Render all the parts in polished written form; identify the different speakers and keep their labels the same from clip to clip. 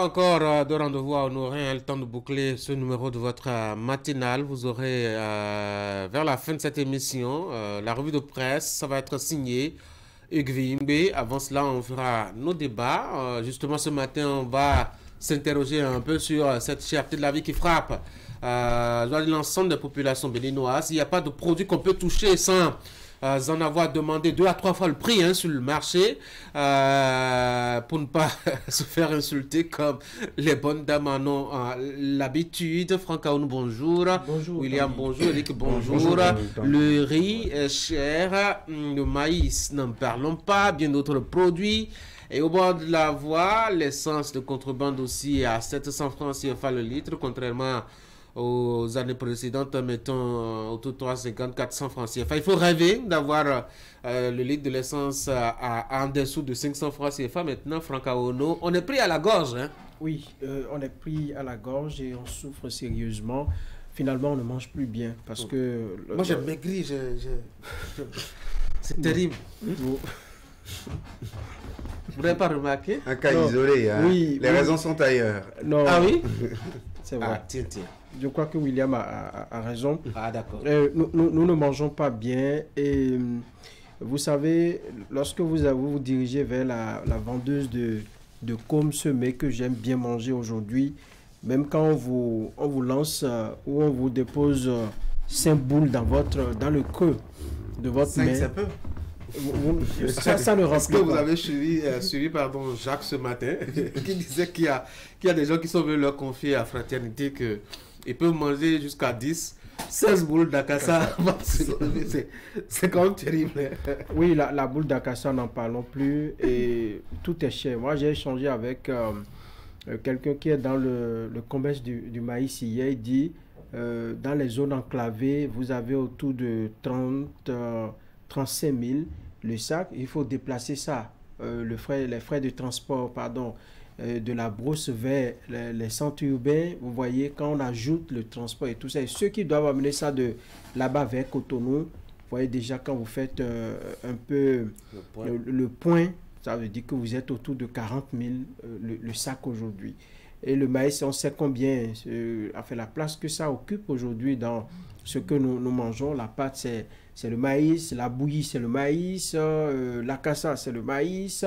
Speaker 1: encore de rendez-vous à honorer, le temps de boucler ce numéro de votre matinale. Vous aurez vers la fin de cette émission la revue de presse. Ça va être signé Hugues Vimbe. Avant cela, on fera nos débats. Justement, ce matin, on va s'interroger un peu sur cette cherté de la vie qui frappe l'ensemble des populations béninoises. Il n'y a pas de produit qu'on peut toucher sans en avoir demandé 2 à 3 fois le prix sur le marché pour ne pas se faire insulter comme les bonnes dames en ont l'habitude. Franck Aounou, bonjour.
Speaker 2: Bonjour.
Speaker 1: William, bonjour. Eric, bonjour. Le riz est cher, le maïs, n'en parlons pas, bien d'autres produits. Et au bord de la voie, l'essence de contrebande aussi à 700 francs CFA le litre, contrairement aux années précédentes, mettons autour de 350, 400 francs CFA. Il faut rêver d'avoir le litre de l'essence en dessous de 500 francs CFA. Maintenant, Franck Aounou, on est pris à la gorge. Hein?
Speaker 2: Oui, on est pris à la gorge et on souffre sérieusement. Finalement, on ne mange plus bien parce que...
Speaker 1: Moi, j'ai maigri. C'est terrible. Vous n'avez pas remarqué?
Speaker 3: Un cas isolé, hein? Oui, les raisons sont ailleurs.
Speaker 2: Non.
Speaker 1: Ah oui?
Speaker 2: C'est vrai.
Speaker 1: Ah, tiens.
Speaker 2: Je crois que William a raison.
Speaker 1: Ah, d'accord.
Speaker 2: Nous ne mangeons pas bien et vous savez, lorsque vous dirigez vers la vendeuse de côme semé que j'aime bien manger aujourd'hui, même quand on vous lance ou on vous dépose 5 boules dans le creux de votre main.
Speaker 3: 5, c'est peu.
Speaker 2: Ça ne remplit
Speaker 1: Est-ce que
Speaker 2: pas.
Speaker 1: vous avez suivi Jacques ce matin qui disait qu'il y a des gens qui sont venus leur confier à Fraternité qu'ils peuvent manger jusqu'à 16 boules d'akassa. C'est quand même terrible.
Speaker 2: Oui, la boule d'akassa, n'en parlons plus et tout est cher. Moi, j'ai échangé avec quelqu'un qui est dans le commerce du maïs hier. Il dit dans les zones enclavées, vous avez autour de 35 000 le sac. Il faut déplacer ça, les frais de transport, de la brousse vers les centres urbains. Vous voyez, quand on ajoute le transport et tout ça, et ceux qui doivent amener ça de là-bas vers Cotonou, vous voyez déjà quand vous faites un peu le point, ça veut dire que vous êtes autour de 40 000 le sac aujourd'hui. Et le maïs, on sait combien, la place que ça occupe aujourd'hui dans ce que nous mangeons. La pâte, c'est le maïs, la bouillie, c'est le maïs, la cassa, c'est le maïs,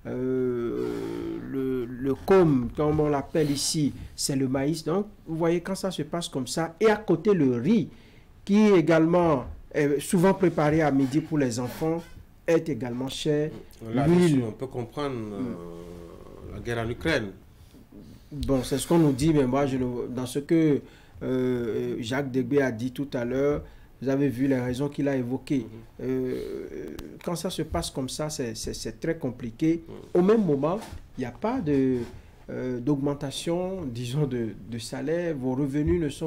Speaker 2: le côme, comme on l'appelle ici, c'est le maïs. Donc, vous voyez, quand ça se passe comme ça, et à côté le riz, qui également est souvent préparé à midi pour les enfants, est également cher.
Speaker 1: Là-dessus, on peut comprendre la guerre en Ukraine.
Speaker 2: Bon, c'est ce qu'on nous dit, mais moi, dans ce que Jacques Degbé a dit tout à l'heure, vous avez vu les raisons qu'il a évoquées. Quand ça se passe comme ça, c'est très compliqué. Au même moment, il n'y a pas d'augmentation, disons, de salaire. Vos revenus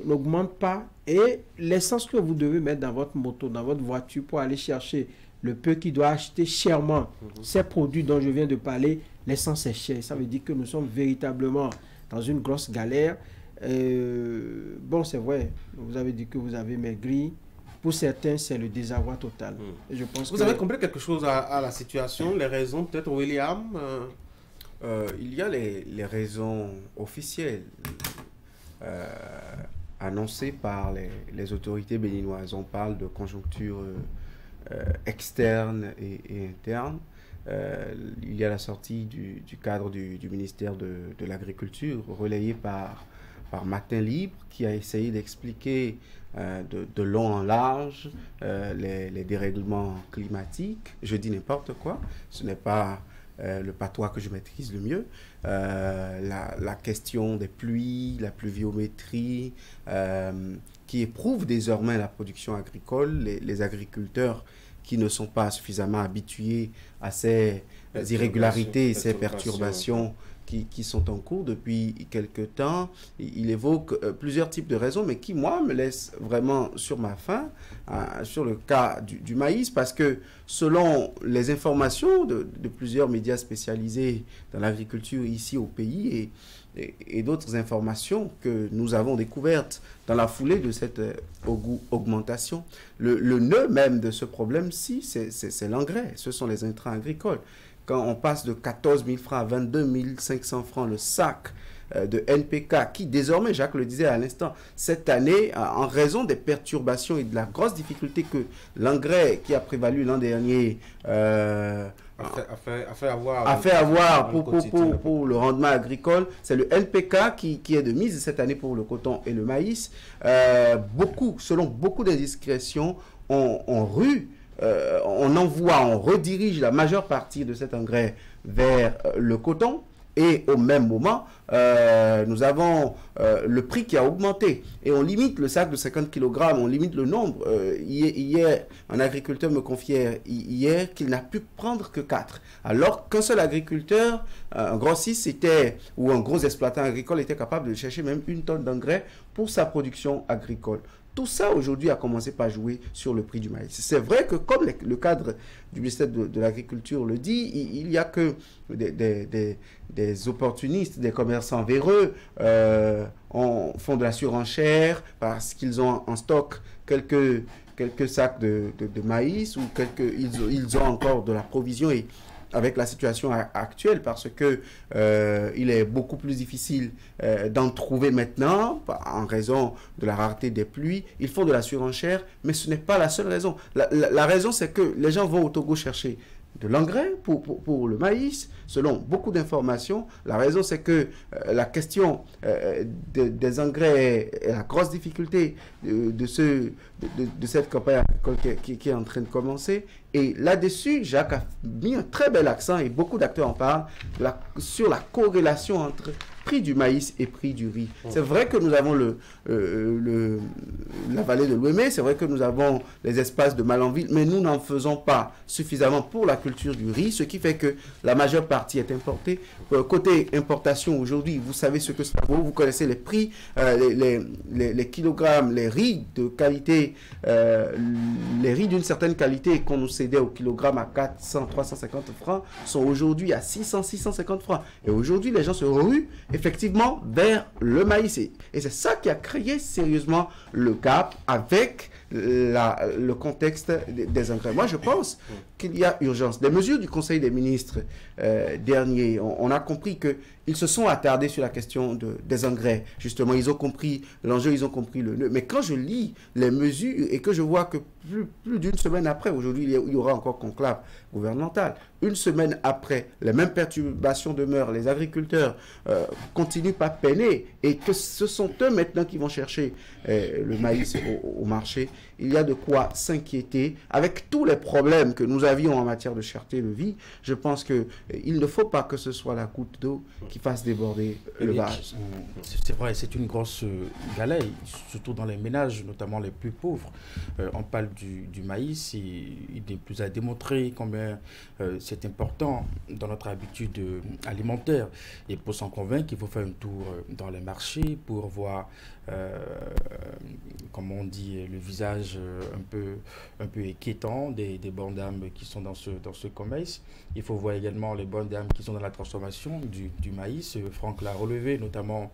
Speaker 2: n'augmentent pas. Et l'essence que vous devez mettre dans votre moto, dans votre voiture pour aller chercher le peu qui doit acheter chèrement ces produits dont je viens de parler, l'essence est chère. Ça veut dire que nous sommes véritablement dans une grosse galère. Bon, c'est vrai, vous avez dit que vous avez maigri. Pour certains, c'est le désarroi total. Et je pense
Speaker 1: vous avez compris quelque chose à la situation, les raisons, peut-être, William?
Speaker 3: Il y a les raisons officielles annoncées par les autorités béninoises. On parle de conjoncture externe et interne. Il y a la sortie du cadre du ministère de l'Agriculture, relayé par Matin Libre, qui a essayé d'expliquer de long en large les dérèglements climatiques. Je dis n'importe quoi, ce n'est pas le patois que je maîtrise le mieux. La question des pluies, la pluviométrie, qui éprouve désormais la production agricole, les agriculteurs qui ne sont pas suffisamment habitués à ces irrégularités, ces perturbations qui sont en cours depuis quelque temps. Il évoque plusieurs types de raisons, mais qui, moi, me laissent vraiment sur ma faim, sur le cas du maïs, parce que selon les informations de plusieurs médias spécialisés dans l'agriculture ici au pays et d'autres informations que nous avons découvertes dans la foulée de cette augmentation, le nœud même de ce problème-ci, c'est l'engrais, ce sont les intrants agricoles. quand on passe de 14 000 francs à 22 500 francs le sac de NPK, qui désormais, Jacques le disait à l'instant, cette année, en raison des perturbations et de la grosse difficulté que l'engrais qui a prévalu l'an dernier
Speaker 1: a fait avoir
Speaker 3: pour le rendement agricole, c'est le NPK qui est de mise cette année pour le coton et le maïs. Selon beaucoup d'indiscrétions, on redirige la majeure partie de cet engrais vers le coton. Et au même moment, nous avons le prix qui a augmenté. Et on limite le sac de 50 kg, on limite le nombre. Hier, un agriculteur me confiait hier qu'il n'a pu prendre que 4. Alors qu'un seul agriculteur, un grossiste ou un gros exploitant agricole était capable de chercher même 1 tonne d'engrais pour sa production agricole. Tout ça, aujourd'hui, a commencé par jouer sur le prix du maïs. C'est vrai que, comme le cadre du ministère de l'Agriculture le dit, il n'y a que des opportunistes, des commerçants véreux, font de la surenchère parce qu'ils ont en stock quelques sacs de maïs ou ils ont encore de la provision et avec la situation actuelle parce que il est beaucoup plus difficile d'en trouver maintenant en raison de la rareté des pluies. Ils font de la surenchère, mais ce n'est pas la seule raison. La raison, c'est que les gens vont au Togo chercher de l'engrais pour le maïs, selon beaucoup d'informations. La raison, c'est que la question des engrais est la grosse difficulté de cette campagne qui est en train de commencer. Et là-dessus, Jacques a mis un très bel accent, et beaucoup d'acteurs en parlent, sur la corrélation entre prix du maïs et prix du riz. C'est vrai que nous avons la vallée de l'Ouémé, c'est vrai que nous avons les espaces de Malanville, mais nous n'en faisons pas suffisamment pour la culture du riz, ce qui fait que la majeure partie est importée. Côté importation aujourd'hui, vous savez ce que ça vaut, vous connaissez les prix, les kilogrammes, les riz de qualité, les riz d'une certaine qualité qu'on nous cédait au kilogramme à 400, 350 francs sont aujourd'hui à 600, 650 francs. Et aujourd'hui, les gens se ruent effectivement vers le maïs. Et c'est ça qui a créé sérieusement le gap avec le contexte des engrais. Moi, je pense qu'il y a urgence. Les mesures du Conseil des ministres dernier, on a compris qu'ils se sont attardés sur la question des engrais. Justement, ils ont compris l'enjeu, ils ont compris le nœud. Mais quand je lis les mesures et que je vois que plus d'une semaine après, aujourd'hui, il y aura encore conclave gouvernemental, une semaine après, les mêmes perturbations demeurent, les agriculteurs continuent à peiner et que ce sont eux maintenant qui vont chercher le maïs au marché. Il y a de quoi s'inquiéter avec tous les problèmes que nous avions en matière de cherté de vie. Je pense qu'il ne faut pas que ce soit la goutte d'eau qui fasse déborder le vase.
Speaker 4: C'est vrai, c'est une grosse galère, surtout dans les ménages, notamment les plus pauvres. On parle du maïs, il est plus à démontrer combien c'est important dans notre habitude alimentaire. Et pour s'en convaincre, il faut faire un tour dans les marchés pour voir, comme on dit, le visage un peu inquiétant des bonnes dames qui sont dans ce commerce. Il faut voir également les bonnes dames qui sont dans la transformation du maïs. Franck l'a relevé, notamment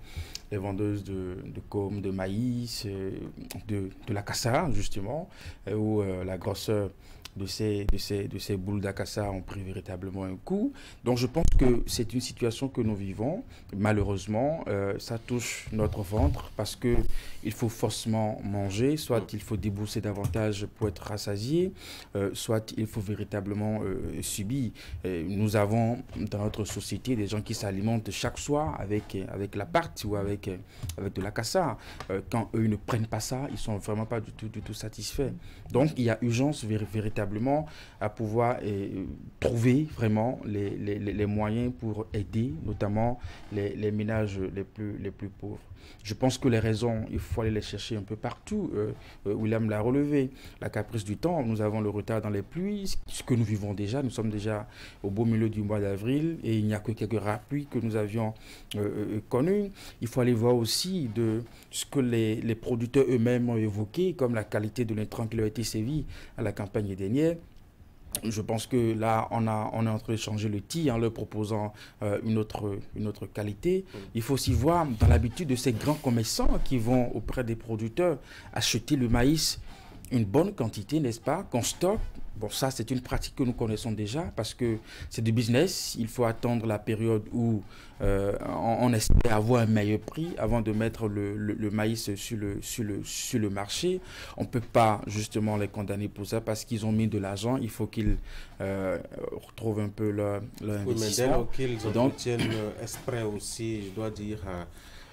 Speaker 4: les vendeuses de cômes, de maïs, de la cassara, justement, où la grosseur de ces boules d'acassa ont pris véritablement un coup. Donc je pense que c'est une situation que nous vivons. Malheureusement, ça touche notre ventre parce qu'il faut forcément manger, soit il faut débourser davantage pour être rassasié, soit il faut véritablement subir. Nous avons dans notre société des gens qui s'alimentent chaque soir avec la pâte ou avec de la cassare. Quand eux ne prennent pas ça, ils ne sont vraiment pas du tout satisfaits. Donc il y a urgence véritablement à pouvoir trouver vraiment les moyens pour aider notamment les ménages les plus pauvres. Je pense que les raisons, il faut aller les chercher un peu partout. William l'a relevé. La caprice du temps, nous avons le retard dans les pluies, ce que nous vivons déjà. Nous sommes déjà au beau milieu du mois d'avril et il n'y a que quelques rares pluies que nous avions connues. Il faut aller voir aussi de ce que les producteurs eux-mêmes ont évoqué, comme la qualité de l'intrant qui leur a été servi à la campagne dernière. Je pense que là, on est en train de changer le tir en leur proposant une autre qualité. Il faut aussi voir dans l'habitude de ces grands commerçants qui vont auprès des producteurs acheter le maïs une bonne quantité, n'est-ce pas, qu'on stocke Bon, ça, c'est une pratique que nous connaissons déjà parce que c'est du business. Il faut attendre la période où on espère avoir un meilleur prix avant de mettre le maïs sur le marché. On ne peut pas justement les condamner pour ça parce qu'ils ont mis de l'argent. Il faut qu'ils retrouvent un peu leur investissement.
Speaker 1: Oui, mais dès lors qu'ils entretiennent exprès aussi, je dois dire,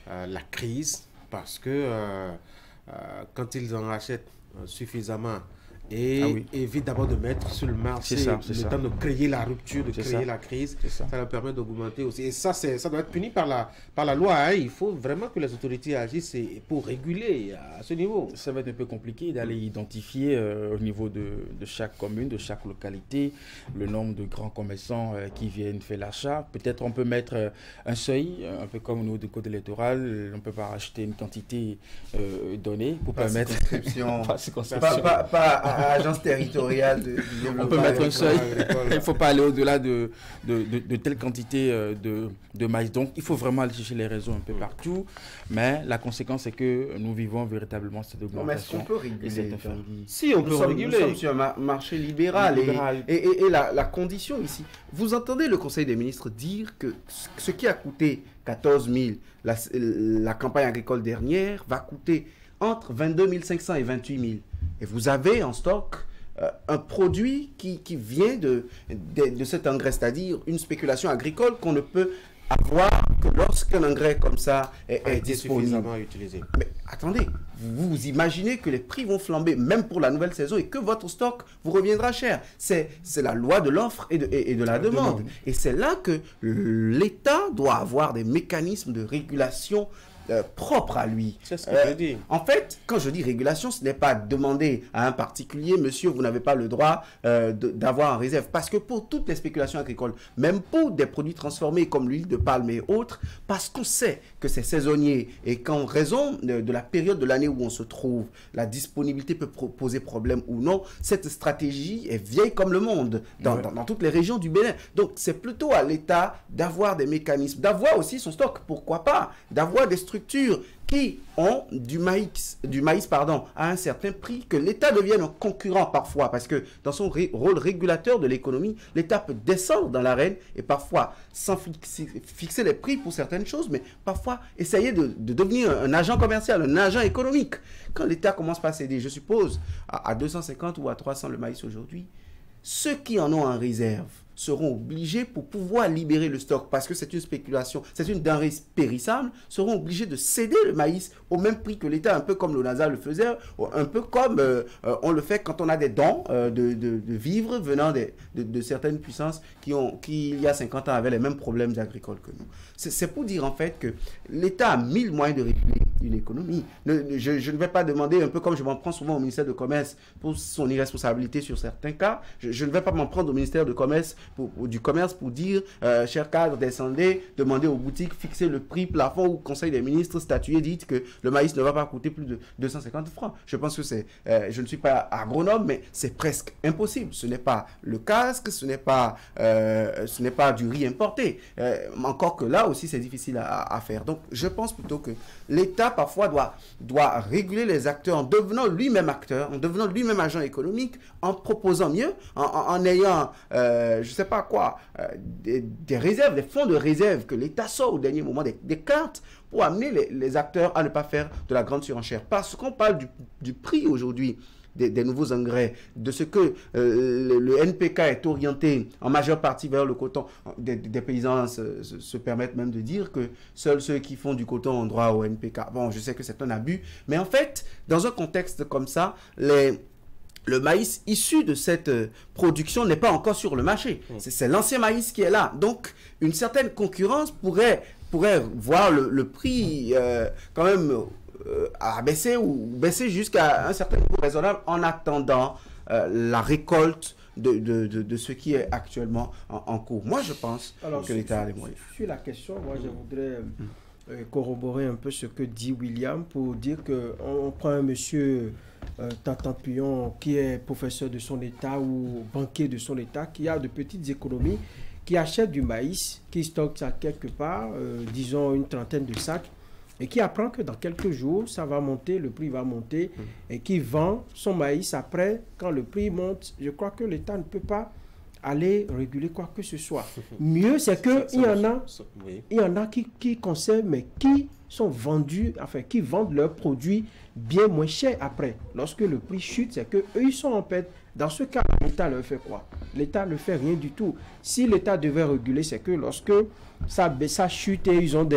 Speaker 1: la crise parce que quand ils en achètent suffisamment, et évite d'abord de mettre sur le marché le temps de créer la rupture, de créer la crise. Ça leur permet d'augmenter aussi. Et ça doit être puni par la loi. Hein. Il faut vraiment que les autorités agissent pour réguler à ce niveau.
Speaker 4: Ça va être un peu compliqué d'aller identifier au niveau de chaque commune, de chaque localité, le nombre de grands commerçants qui viennent faire l'achat. Peut-être on peut mettre un seuil, un peu comme au niveau du code électoral. On ne peut pas acheter une quantité donnée pour permettre...
Speaker 3: Agence territoriale de développement.
Speaker 4: On peut mettre un seuil. Il ne faut pas aller au-delà de telle quantité de maïs. Donc, il faut vraiment aller chercher les réseaux un peu partout. Mais la conséquence, c'est que nous vivons véritablement cette augmentation.
Speaker 3: Mais est-ce qu'on peut réguler?
Speaker 1: Si, on peut réguler.
Speaker 3: Nous sommes sur un marché libéral. Et la condition ici, vous entendez le Conseil des ministres dire que ce qui a coûté 14 000, la campagne agricole dernière, va coûter entre 22 500 et 28 000. Et vous avez en stock un produit qui vient de cet engrais, c'est-à-dire une spéculation agricole qu'on ne peut avoir que lorsqu'un engrais comme ça est disponible.
Speaker 1: Utilisé.
Speaker 3: Mais attendez, vous imaginez que les prix vont flamber même pour la nouvelle saison et que votre stock vous reviendra cher. C'est la loi de l'offre et de la demande. Et c'est là que l'État doit avoir des mécanismes de régulation propre à lui.
Speaker 1: C'est ce que je dis.
Speaker 3: En fait, quand je dis régulation, ce n'est pas demander à un particulier, monsieur, vous n'avez pas le droit d'avoir en réserve. Parce que pour toutes les spéculations agricoles, même pour des produits transformés comme l'huile de palme et autres, parce qu'on sait que c'est saisonnier et qu'en raison de la période de l'année où on se trouve, la disponibilité peut poser problème ou non, cette stratégie est vieille comme le monde dans toutes les régions du Bénin. Donc, c'est plutôt à l'État d'avoir des mécanismes, d'avoir aussi son stock, pourquoi pas, d'avoir des structures qui ont du maïs à un certain prix, que l'État devienne un concurrent parfois, parce que dans son rôle régulateur de l'économie, l'État peut descendre dans l'arène et parfois sans fixer les prix pour certaines choses, mais parfois essayer de devenir un agent commercial, un agent économique. Quand l'État commence par céder, je suppose, à 250 ou à 300 le maïs aujourd'hui, ceux qui en ont en réserve seront obligés, pour pouvoir libérer le stock, parce que c'est une spéculation, c'est une denrée périssable, seront obligés de céder le maïs au même prix que l'État, un peu comme l'ONASA le faisait, un peu comme on le fait quand on a des dons de vivres venant de certaines puissances qui, il y a 50 ans, avaient les mêmes problèmes agricoles que nous. C'est pour dire en fait que l'État a 1000 moyens de réguler une économie. Je ne vais pas demander, un peu comme je m'en prends souvent au ministère de Commerce pour son irresponsabilité sur certains cas, je ne vais pas m'en prendre au ministère de Commerce du commerce pour dire, chers cadres, descendez, demandez aux boutiques, fixez le prix plafond ou conseil des ministres, statuez, dites que le maïs ne va pas coûter plus de 250 francs. Je pense que je ne suis pas agronome, mais c'est presque impossible. Ce n'est pas le casque, ce n'est pas du riz importé. Encore que là aussi, c'est difficile à faire. Donc, je pense plutôt que l'État, parfois, doit réguler les acteurs en devenant lui-même acteur, en devenant lui-même agent économique, en proposant mieux, en ayant, je ne sais pas quoi, des réserves, des fonds de réserve que l'État sort au dernier moment, des cartes pour amener les acteurs à ne pas faire de la grande surenchère. Parce qu'on parle du prix aujourd'hui des nouveaux engrais, de ce que le NPK est orienté en majeure partie vers le coton. Des paysans se permettent même de dire que seuls ceux qui font du coton ont droit au NPK. Bon, je sais que c'est un abus, mais en fait, dans un contexte comme ça, le maïs issu de cette production n'est pas encore sur le marché. C'est l'ancien maïs qui est là. Donc, une certaine concurrence pourrait voir le prix quand même à baisser ou baisser jusqu'à un certain niveau raisonnable en attendant la récolte de ce qui est actuellement en cours. Moi, je pense que l'État a les moyens.
Speaker 2: Sur la question, moi, je voudrais corroborer un peu ce que dit William pour dire qu'on prend un monsieur Tantan Puyon qui est professeur de son État ou banquier de son État, qui a de petites économies, qui achète du maïs, qui stocke ça quelque part, disons une trentaine de sacs, et qui apprend que dans quelques jours, ça va monter, le prix va monter, et qui vend son maïs après, quand le prix monte, je crois que l'État ne peut pas aller réguler quoi que ce soit. Mieux, c'est qu'il y en a qui conservent, mais qui sont vendus, enfin, qui vendent leurs produits bien moins cher après. Lorsque le prix chute, c'est qu'eux, ils sont en perte. Dans ce cas, l'État leur fait quoi? L'État ne fait rien du tout. Si l'État devait réguler, c'est que lorsque ça chute et ils ont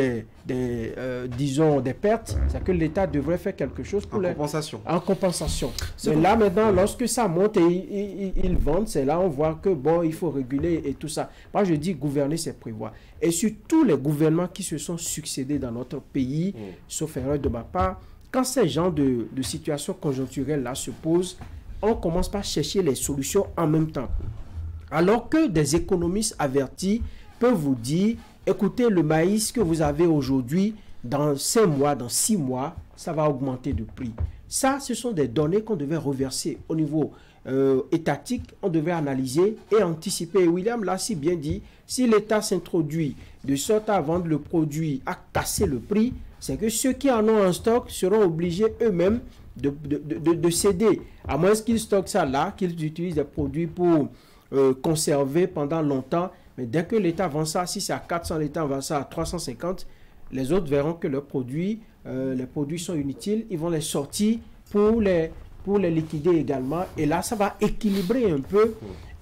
Speaker 2: disons, des pertes, c'est que l'État devrait faire quelque chose pour
Speaker 3: compensation.
Speaker 2: En compensation. Mais là, maintenant, lorsque ça monte et ils vendent, c'est là on voit que, bon, il faut réguler et tout ça. Moi, je dis gouverner, c'est prévoir. Et sur tous les gouvernements qui se sont succédés dans notre pays, sauf erreur de ma part, quand ces genres de situations conjoncturelles-là se posent, on commence par chercher les solutions en même temps. Alors que des économistes avertis peuvent vous dire, écoutez, le maïs que vous avez aujourd'hui, dans 5 mois, dans 6 mois, ça va augmenter de prix. Ça, ce sont des données qu'on devait reverser au niveau étatique, on devait analyser et anticiper. William l'a si bien dit, si l'État s'introduit de sorte à vendre le produit, à casser le prix, c'est que ceux qui en ont en stock seront obligés eux-mêmes de céder, à moins qu'ils stockent ça là, qu'ils utilisent des produits pour conserver pendant longtemps. Mais dès que l'État vend ça, si c'est à 400, l'État vend ça à 350, les autres verront que les produits sont inutiles, ils vont les sortir pour les liquider également. Et là, ça va équilibrer un peu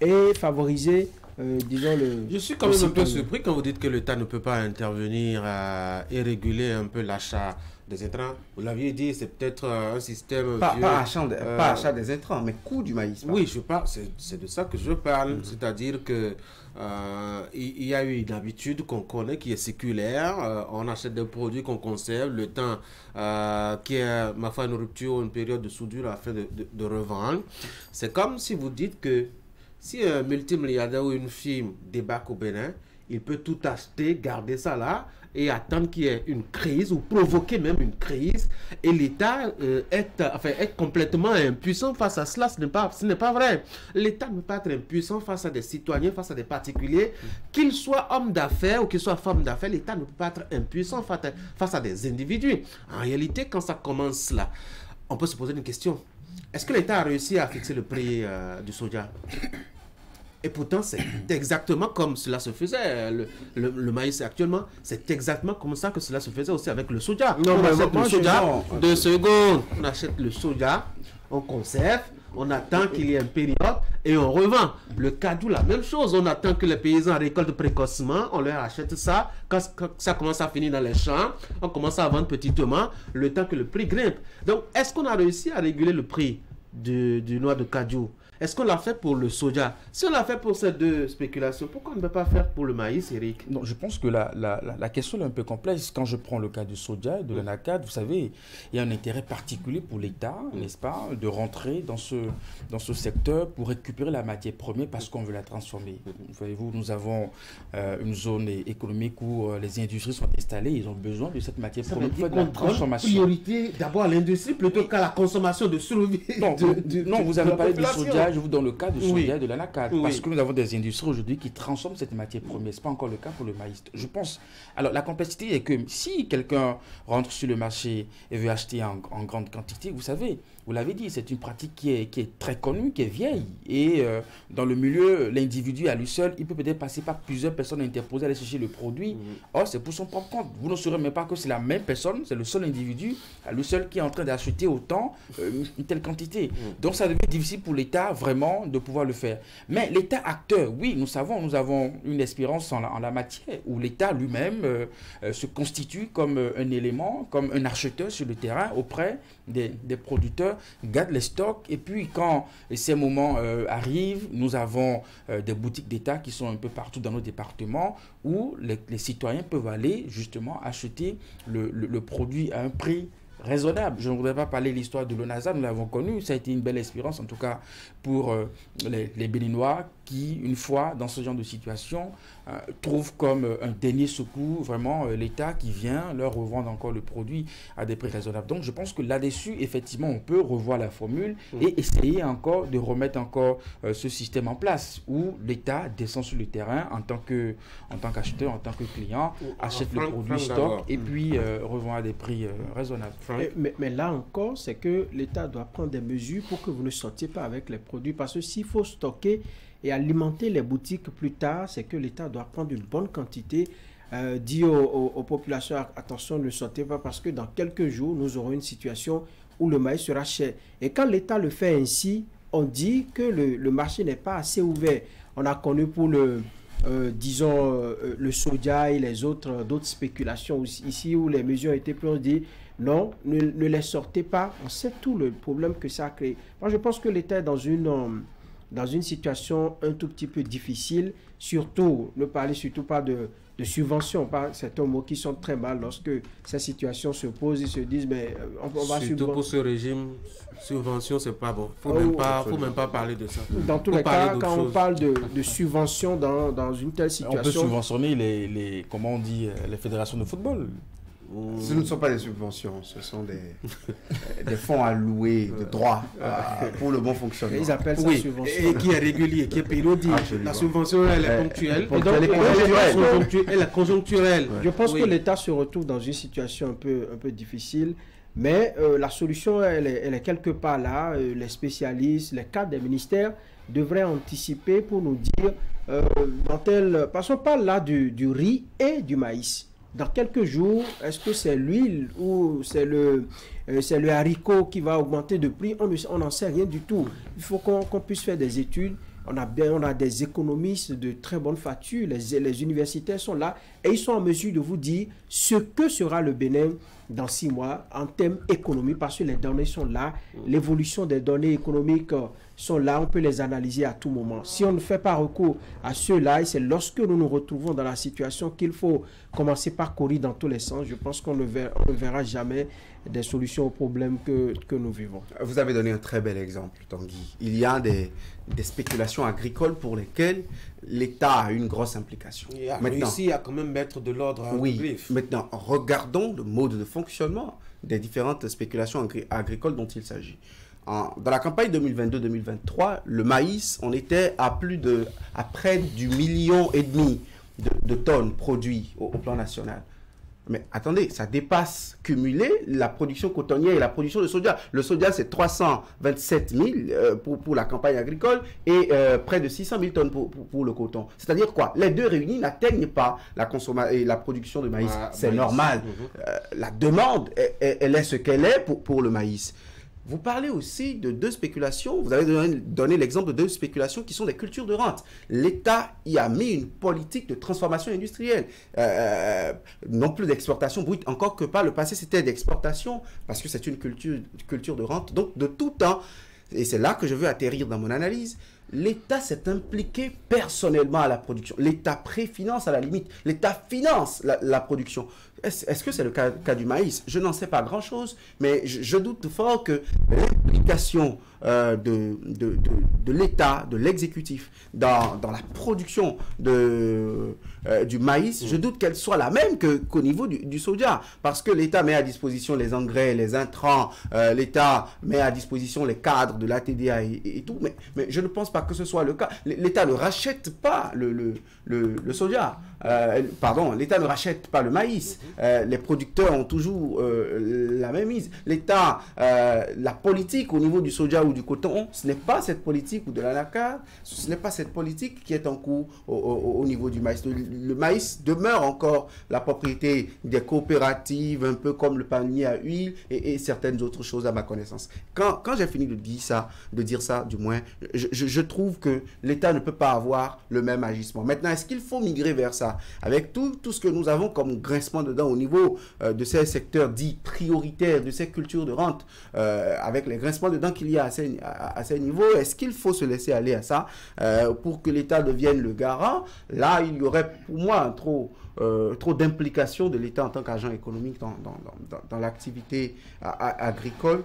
Speaker 2: et favoriser, disons,
Speaker 1: Je suis quand même un peu surpris quand vous dites que l'État ne peut pas intervenir et réguler un peu l'achat des intrants. Vous l'aviez dit, c'est peut-être un système...
Speaker 3: Pas achat des intrants, mais coût du maïs.
Speaker 1: Oui, je parle, c'est de ça que je parle. C'est-à-dire que il y a eu une habitude qu'on connaît qui est séculaire. On achète des produits qu'on conserve le temps qui est, ma foi, une rupture ou une période de soudure afin de revendre. C'est comme si vous dites que si un multimilliardaire ou une firme débarque au Bénin, il peut tout acheter, garder ça là et attendre qu'il y ait une crise ou provoquer même une crise. Et l'État est complètement impuissant face à cela. Ce n'est pas vrai. L'État ne peut pas être impuissant face à des citoyens, face à des particuliers. Qu'ils soient hommes d'affaires ou qu'ils soient femmes d'affaires, l'État ne peut pas être impuissant face à des individus. En réalité, quand ça commence là, on peut se poser une question. Est-ce que l'État a réussi à fixer le prix du soja? Et pourtant, c'est exactement comme cela se faisait. Le maïs actuellement, c'est exactement comme ça que cela se faisait aussi avec le soja.
Speaker 2: Non,
Speaker 1: on
Speaker 2: mais
Speaker 1: achète
Speaker 2: moi,
Speaker 1: le soja, 2 secondes, on achète le soja, on conserve, on attend qu'il y ait une période et on revend. Le cajou, la même chose. On attend que les paysans récoltent précocement, on leur achète ça. Quand ça commence à finir dans les champs, on commence à vendre petitement, le temps que le prix grimpe. Donc, est-ce qu'on a réussi à réguler le prix du noix de cajou? Est-ce qu'on l'a fait pour le soja? Si on l'a fait pour ces deux spéculations, pourquoi on ne peut pas faire pour le maïs, Eric?
Speaker 4: Non, je pense que la question est un peu complexe. Quand je prends le cas du soja, de l'anacade, vous savez, il y a un intérêt particulier pour l'État, n'est-ce pas, de rentrer dans ce secteur pour récupérer la matière première parce qu'on veut la transformer. Voyez-vous, nous avons une zone économique où les industries sont installées, ils ont besoin de cette matière première pour faire de la transformation.
Speaker 1: Priorité d'abord à l'industrie plutôt qu'à la consommation de survie.
Speaker 4: Non, vous avez parlé du soja. Je vous donne le cas du soja et de l'anacade.
Speaker 1: Oui.
Speaker 4: Parce que nous avons des industries aujourd'hui qui transforment cette matière première. Ce n'est pas encore le cas pour le maïs. Je pense. Alors, la complexité est que si quelqu'un rentre sur le marché et veut acheter en grande quantité, vous savez, vous l'avez dit, c'est une pratique qui est très connue, qui est vieille. Et dans le milieu, l'individu à lui seul, il peut peut-être passer par plusieurs personnes interposées à aller chercher le produit. Or, c'est pour son propre compte. Vous ne saurez même pas que c'est la même personne, c'est le seul individu à lui seul qui est en train d'acheter autant une telle quantité. Donc, ça devient difficile pour l'État vraiment de pouvoir le faire. Mais l'État acteur, oui, nous avons une espérance en la matière où l'État lui-même se constitue comme un élément, comme un acheteur sur le terrain auprès des producteurs, garde les stocks et puis quand ces moments arrivent, nous avons des boutiques d'État qui sont un peu partout dans nos départements où les citoyens peuvent aller justement acheter le produit à un prix raisonnable. Je ne voudrais pas parler de l'histoire de l'ONASA, nous l'avons connu, ça a été une belle expérience en tout cas pour les Béninois qui, une fois dans ce genre de situation, trouvent comme un dernier secours vraiment l'État qui vient leur revendre encore le produit à des prix raisonnables. Donc je pense que là-dessus, effectivement, on peut revoir la formule et essayer encore de remettre encore ce système en place où l'État descend sur le terrain en tant qu'acheteur, en tant que client, achète le produit stock et puis revend à des prix raisonnables.
Speaker 2: Mais là encore, c'est que l'État doit prendre des mesures pour que vous ne sortiez pas avec les produits. Parce que s'il faut stocker et alimenter les boutiques plus tard, c'est que l'État doit prendre une bonne quantité, dire aux populations, attention, ne sortez pas parce que dans quelques jours, nous aurons une situation où le maïs sera cher. Et quand l'État le fait ainsi, on dit que le marché n'est pas assez ouvert. On a connu pour le soja et les d'autres spéculations ici où les mesures ont été prises, on dit non, ne les sortez pas. On sait tout le problème que ça a créé. Moi, je pense que l'État est dans une situation un tout petit peu difficile, surtout, ne parlez surtout pas de subventions, pas certains mots qui sont très mal lorsque ces situations se posent, ils se disent, mais on va
Speaker 1: surtout pour ce régime, subvention, c'est pas bon. Faut même pas parler de ça.
Speaker 2: Dans tous les cas, quand on parle de subventions dans une telle situation...
Speaker 4: On peut subventionner les comment on dit, les fédérations de football.
Speaker 3: Ce ne sont pas des subventions, ce sont des fonds alloués de droit pour le bon fonctionnement.
Speaker 2: Ils appellent ça subvention.
Speaker 1: Et qui est régulier, qui est périodique. La subvention, elle est ponctuelle. Elle est conjoncturelle.
Speaker 2: Je pense que l'État se retrouve dans une situation un peu difficile. Mais la solution, elle est quelque part là. Les spécialistes, les cadres des ministères devraient anticiper pour nous dire parce qu'on parle là du riz et du maïs. Dans quelques jours, est-ce que c'est l'huile ou c'est le haricot qui va augmenter de prix? On n'en sait rien du tout. Il faut qu'on puisse faire des études. On a des économistes de très bonne facture. Les universitaires sont là et ils sont en mesure de vous dire ce que sera le Bénin dans 6 mois en termes économiques parce que les données sont là. L'évolution des données économiques sont là. On peut les analyser à tout moment. Si on ne fait pas recours à ceux-là, c'est lorsque nous nous retrouvons dans la situation qu'il faut commencer par courir dans tous les sens. Je pense qu'on ne verra jamais des solutions aux problèmes que nous vivons.
Speaker 3: Vous avez donné un très bel exemple, Tanguy. Il y a des spéculations agricoles pour lesquelles l'État a une grosse implication.
Speaker 1: Il a réussi à quand même mettre de l'ordre à griffe.
Speaker 3: Maintenant, regardons le mode de fonctionnement des différentes spéculations agricoles dont il s'agit. Dans la campagne 2022-2023, le maïs, on était à près du 1,5 million de tonnes produits au plan national. Mais attendez, ça dépasse cumulé la production cotonnière et la production de soja. Le soja, c'est 327 000 pour la campagne agricole et près de 600 000 tonnes pour le coton. C'est-à-dire quoi? Les deux réunis n'atteignent pas la production de maïs. C'est normal. La demande, elle est ce qu'elle est pour le maïs. Vous parlez aussi de 2 spéculations. Vous avez donné l'exemple de 2 spéculations qui sont des cultures de rente. L'État y a mis une politique de transformation industrielle. Non plus d'exportation brute, encore que par le passé, c'était d'exportation, parce que c'est une culture de rente. Donc, de tout temps, et c'est là que je veux atterrir dans mon analyse, l'État s'est impliqué personnellement à la production. L'État préfinance à la limite. L'État finance la production. Est-ce que c'est le cas du maïs? Je n'en sais pas grand-chose, mais je doute fort que l'implication de l'État, de l'exécutif, dans la production du maïs, je doute qu'elle soit la même qu'au niveau du soja. Parce que l'État met à disposition les engrais, les intrants, l'État met à disposition les cadres de l'ATDA et tout, mais je ne pense pas que ce soit le cas. L'État ne rachète pas le soja. Pardon, l'État ne rachète pas le maïs. Les producteurs ont toujours la même mise. L'État, la politique au niveau du soja ou du coton, ce n'est pas cette politique ou de l'anacarde, ce n'est pas cette politique qui est en cours au niveau du maïs. Le maïs demeure encore la propriété des coopératives, un peu comme le palmier à huile et certaines autres choses à ma connaissance. Quand j'ai fini de dire ça, du moins, je trouve que l'État ne peut pas avoir le même agissement. Maintenant, est-ce qu'il faut migrer vers ça? Avec tout ce que nous avons comme grincement dedans au niveau de ces secteurs dits prioritaires, de ces cultures de rente, avec les grincements dedans qu'il y a à ces niveaux, est-ce qu'il faut se laisser aller à ça pour que l'État devienne le garant? Là, il y aurait pour moi trop d'implication de l'État en tant qu'agent économique dans l'activité agricole.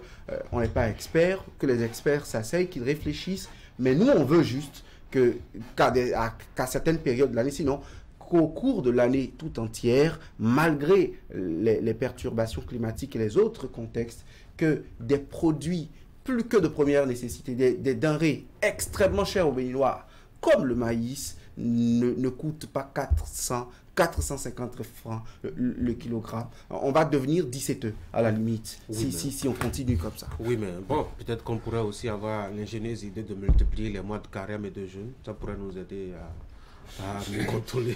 Speaker 3: On n'est pas expert, que les experts s'asseyent, qu'ils réfléchissent, mais nous, on veut juste qu'à certaines périodes de l'année, sinon qu'au cours de l'année tout entière, malgré les perturbations climatiques et les autres contextes, que des produits plus que de première nécessité, des denrées extrêmement chères aux Béninois, comme le maïs, ne coûtent pas 450 francs le kilogramme. On va devenir 17 à la limite,
Speaker 1: Oui,
Speaker 3: si on continue comme ça.
Speaker 1: Oui, mais bon, peut-être qu'on pourrait aussi avoir l'ingénieuse idée de multiplier les mois de carême et de jeûne. Ça pourrait nous aider à mieux contrôler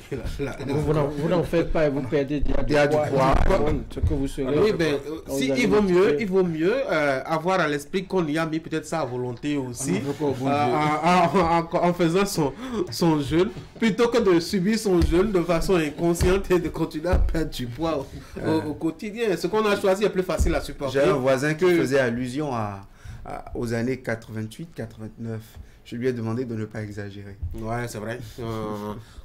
Speaker 2: Vous n'en faites pas et vous perdez du poids. Ce que vous serez.
Speaker 1: Oui, mais il vaut mieux avoir à l'esprit qu'on y a mis peut-être ça à volonté aussi, en faisant son jeûne, plutôt que de subir son jeûne de façon inconsciente et de continuer à perdre du poids au quotidien. Ce qu'on a choisi est plus facile à supporter.
Speaker 3: J'ai un voisin qui faisait allusion aux années 88-89. Je lui ai demandé de ne pas exagérer.
Speaker 1: Ouais, c'est vrai.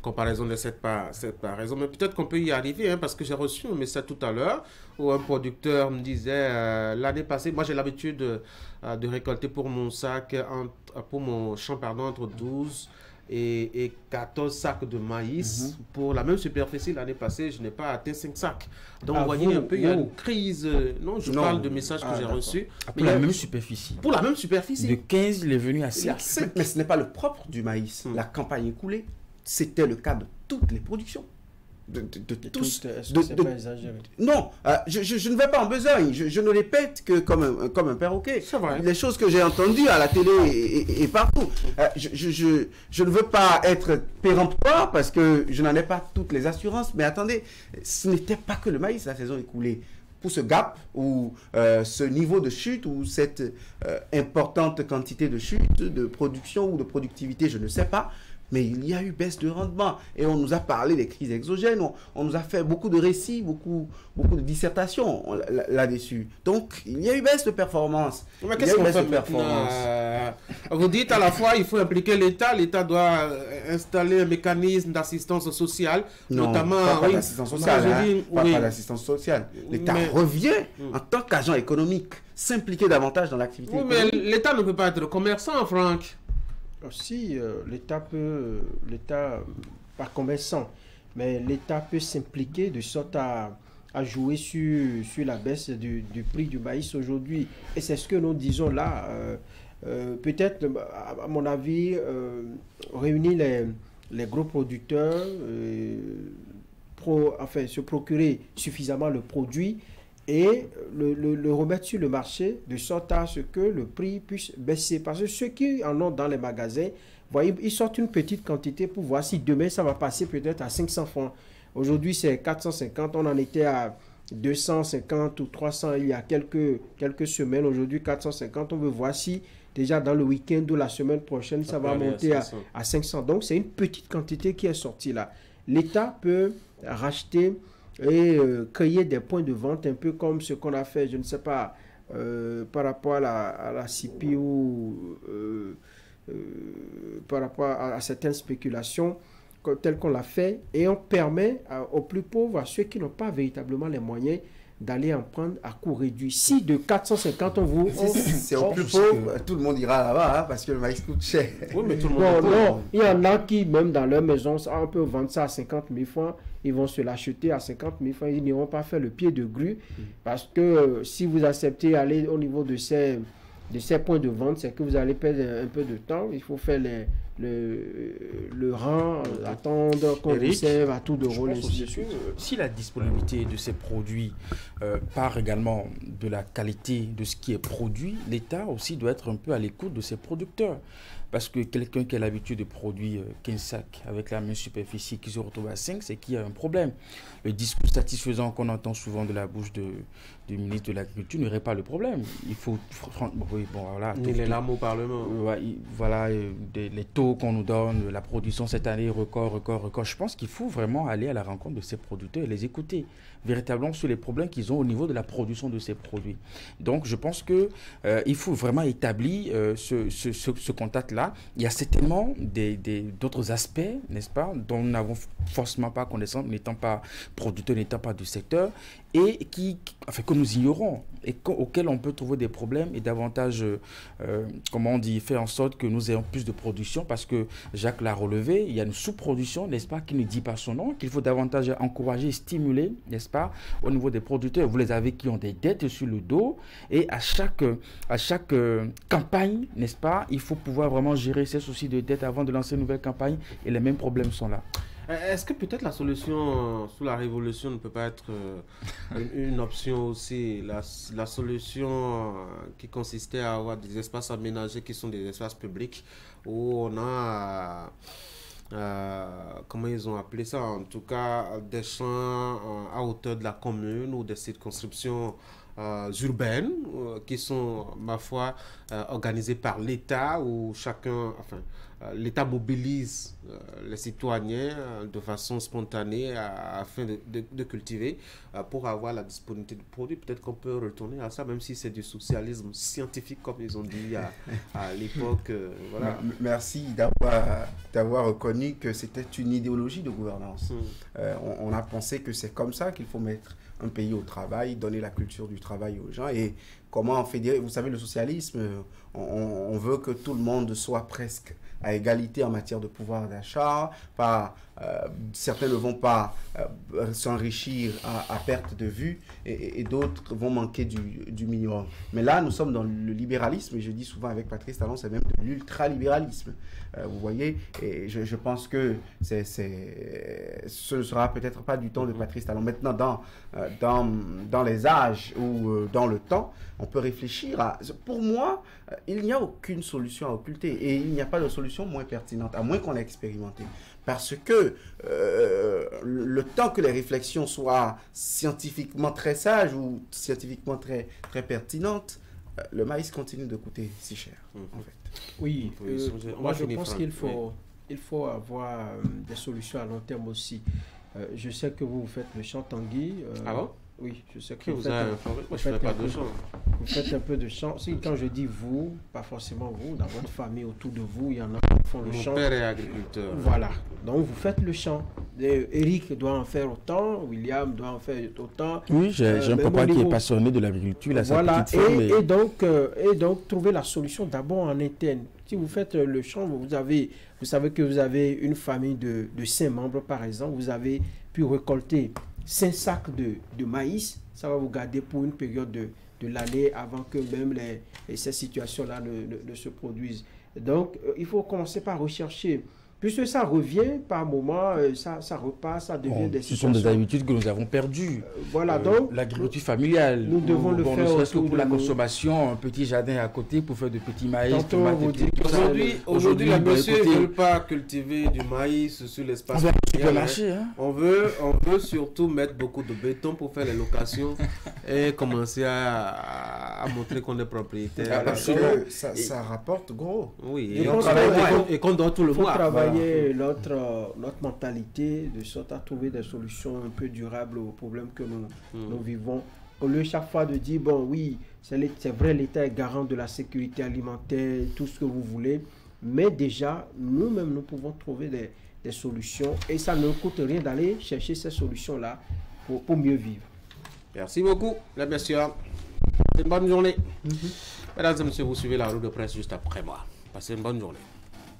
Speaker 1: Comparaison ne cède pas raison. Mais peut-être qu'on peut y arriver, hein, parce que j'ai reçu un message tout à l'heure où un producteur me disait l'année passée, moi j'ai l'habitude de récolter pour mon sac, pour mon champ, pardon, entre 12 et 14 sacs de maïs. Pour la même superficie, l'année passée, je n'ai pas atteint 5 sacs. Donc, vous voyez un peu, il y a une crise. Non, je parle de messages que j'ai reçus.
Speaker 4: Pour la même superficie.
Speaker 1: Pour la même superficie.
Speaker 4: De 15, il est venu à 5.
Speaker 3: Mais ce n'est pas le propre du maïs. La campagne écoulée, c'était le cas de toutes les productions. De tous.
Speaker 2: Pas exagéré.
Speaker 3: Non, je ne vais pas en besogne. Je ne répète que comme un perroquet.
Speaker 1: C'est vrai.
Speaker 3: Les choses que j'ai entendues à la télé et partout. Je ne veux pas être péremptoire parce que je n'en ai pas toutes les assurances. Mais attendez, ce n'était pas que le maïs la saison écoulée. Pour ce gap ou ce niveau de chute ou cette importante quantité de chute, de production ou de productivité, je ne sais pas. Mais il y a eu baisse de rendement et on nous a parlé des crises exogènes, on nous a fait beaucoup de récits, beaucoup de dissertations là-dessus. Donc, il y a eu baisse de performance.
Speaker 1: Mais qu'est-ce qu'on fait maintenant? Vous dites à la fois il faut impliquer l'État doit installer un mécanisme d'assistance sociale, notamment...
Speaker 3: Pas d'assistance sociale, pas d'assistance sociale. L'État revient en tant qu'agent économique, s'impliquer davantage dans l'activité économique.
Speaker 1: Mais l'État ne peut pas être commerçant, Franck.
Speaker 2: Si l'État pas commerçant, mais l'État peut s'impliquer de sorte à jouer sur la baisse du prix du maïs aujourd'hui. Et c'est ce que nous disons là. Peut-être, à mon avis, réunir les gros producteurs, se procurer suffisamment le produit et le remettre sur le marché de sorte à ce que le prix puisse baisser. Parce que ceux qui en ont dans les magasins, voyez, ils sortent une petite quantité pour voir si demain ça va passer peut-être à 500 francs. Aujourd'hui c'est 450, on en était à 250 ou 300 il y a quelques semaines. Aujourd'hui 450, on veut voir si déjà dans le week-end ou la semaine prochaine ça va monter à 500. Donc c'est une petite quantité qui est sortie là. L'État peut racheter et créer des points de vente un peu comme ce qu'on a fait, je ne sais pas, par rapport à la CIPI ou par rapport à certaines spéculations telles qu'on l'a fait, et on permet aux plus pauvres, à ceux qui n'ont pas véritablement les moyens d'aller en prendre à coût réduit. Si de 450
Speaker 3: c'est au plus pauvre, tout le monde ira là-bas, hein, parce que le maïs coûte cher.
Speaker 1: Oui, mais tout le monde
Speaker 2: non, il y en a qui, même dans leur maison, on peut vendre ça à 50 000 francs, ils vont se l'acheter à 50 000 francs, ils n'iront pas faire le pied de grue, parce que si vous acceptez aller au niveau de ces points de vente, c'est que vous allez perdre un peu de temps. Il faut faire le rang, attendre qu'on vous serve à tout de rôle.
Speaker 4: Si la disponibilité de ces produits part également de la qualité de ce qui est produit, l'État aussi doit être un peu à l'écoute de ses producteurs. Parce que quelqu'un qui a l'habitude de produire 15 sacs avec la même superficie qui se retrouve à 5, c'est qu'il y a un problème. Le discours satisfaisant qu'on entend souvent de la bouche du ministre de l'Agriculture n'aurait pas le problème. Il faut... voilà.
Speaker 1: Ni les larmes au Parlement.
Speaker 4: Voilà, les taux qu'on nous donne, la production cette année, record. Je pense qu'il faut vraiment aller à la rencontre de ces producteurs et les écouter véritablement sur les problèmes qu'ils ont au niveau de la production de ces produits. Donc, je pense qu'il faut vraiment établir ce contact-là. Il y a certainement d'autres aspects, n'est-ce pas, dont nous n'avons forcément pas connaissance, n'étant pas producteurs, n'étant pas du secteur. et enfin, que nous ignorons et auxquels on peut trouver des problèmes et davantage, comment on dit, faire en sorte que nous ayons plus de production, parce que Jacques l'a relevé, il y a une sous-production, n'est-ce pas, qui ne dit pas son nom, qu'il faut davantage encourager, stimuler, n'est-ce pas, au niveau des producteurs. Vous les avez qui ont des dettes sur le dos, et à chaque campagne, n'est-ce pas, il faut pouvoir vraiment gérer ces soucis de dette avant de lancer une nouvelle campagne, et les mêmes problèmes sont là.
Speaker 1: Est-ce que peut-être la solution sous la révolution ne peut pas être une option aussi, la solution qui consistait à avoir des espaces aménagés qui sont des espaces publics où on a, comment ils ont appelé ça, en tout cas des champs à hauteur de la commune ou des circonscriptions urbaines qui sont, ma foi, organisées par l'État, où chacun, enfin, l'État mobilise les citoyens de façon spontanée afin de cultiver pour avoir la disponibilité du produit. Peut-être qu'on peut retourner à ça, même si c'est du socialisme scientifique, comme ils ont dit à l'époque. Voilà.
Speaker 3: Merci d'avoir reconnu que c'était une idéologie de gouvernance. On a pensé que c'est comme ça qu'il faut mettre un pays au travail, donner la culture du travail aux gens. Et comment fédérer? Vous savez, le socialisme, on veut que tout le monde soit presque à égalité en matière de pouvoir d'achat. Certains ne vont pas s'enrichir à perte de vue et d'autres vont manquer du minimum. Mais là, nous sommes dans le libéralisme, et je dis souvent avec Patrice Talon, c'est même de l'ultralibéralisme. Vous voyez, et je pense que ce ne sera peut-être pas du temps de Patrice Talon. Maintenant, dans les âges ou dans le temps, on peut réfléchir à... Pour moi, il n'y a aucune solution à occulter, et il n'y a pas de solution moins pertinente, à moins qu'on l'ait expérimenté. Parce que le temps que les réflexions soient scientifiquement très sages ou scientifiquement très, très pertinentes, le maïs continue de coûter si cher, en fait.
Speaker 2: Oui, moi je pense qu'il faut avoir des solutions à long terme aussi. Je sais que vous faites le champ Tanguy.
Speaker 1: Ah bon?
Speaker 2: Oui, je sais que
Speaker 1: Qui vous a informé? Moi, je ne fais pas de champ.
Speaker 2: Vous faites un peu de champ. Quand je dis vous, pas forcément vous, dans votre famille, autour de vous, il y en a qui font le champ.
Speaker 1: Mon père est agriculteur.
Speaker 2: Voilà. Donc, vous faites le champ. Eric doit en faire autant, William doit en faire autant.
Speaker 4: Oui, j'ai un papa qui est passionné de l'agriculture.
Speaker 2: Voilà. Et donc, trouver la solution d'abord en interne. Si vous faites le champ, vous savez que vous avez une famille de 5 membres, par exemple, vous avez pu récolter 5 sacs de maïs, ça va vous garder pour une période de l'année avant que même ces situations-là ne se produisent. Donc, il faut commencer par rechercher. Puisque ça revient par moment, ça repart, ça devient des situations...
Speaker 4: Ce sont des habitudes que nous avons perdues.
Speaker 2: Voilà, donc...
Speaker 4: L'agriculture familiale.
Speaker 2: Nous devons le faire
Speaker 4: autour pour la consommation, un petit jardin à côté pour faire de petits maïs, tomates et tout.
Speaker 1: Aujourd'hui, les messieurs ne veulent pas cultiver du maïs sur l'espace. On veut surtout mettre beaucoup de béton pour faire les locations et commencer à montrer qu'on est propriétaire.
Speaker 3: Parce que ça rapporte gros.
Speaker 1: Oui, et qu'on doit tout le mois.
Speaker 2: Notre mentalité de sorte à trouver des solutions un peu durables aux problèmes que nous vivons. Au lieu chaque fois de dire, bon oui, c'est vrai, l'État est garant de la sécurité alimentaire, tout ce que vous voulez, mais déjà, nous-mêmes, nous pouvons trouver des solutions et ça ne coûte rien d'aller chercher ces solutions-là pour mieux vivre.
Speaker 1: Merci beaucoup, les messieurs. Une bonne journée. Mesdames et messieurs, vous suivez la rue de presse juste après moi. Passez une bonne journée.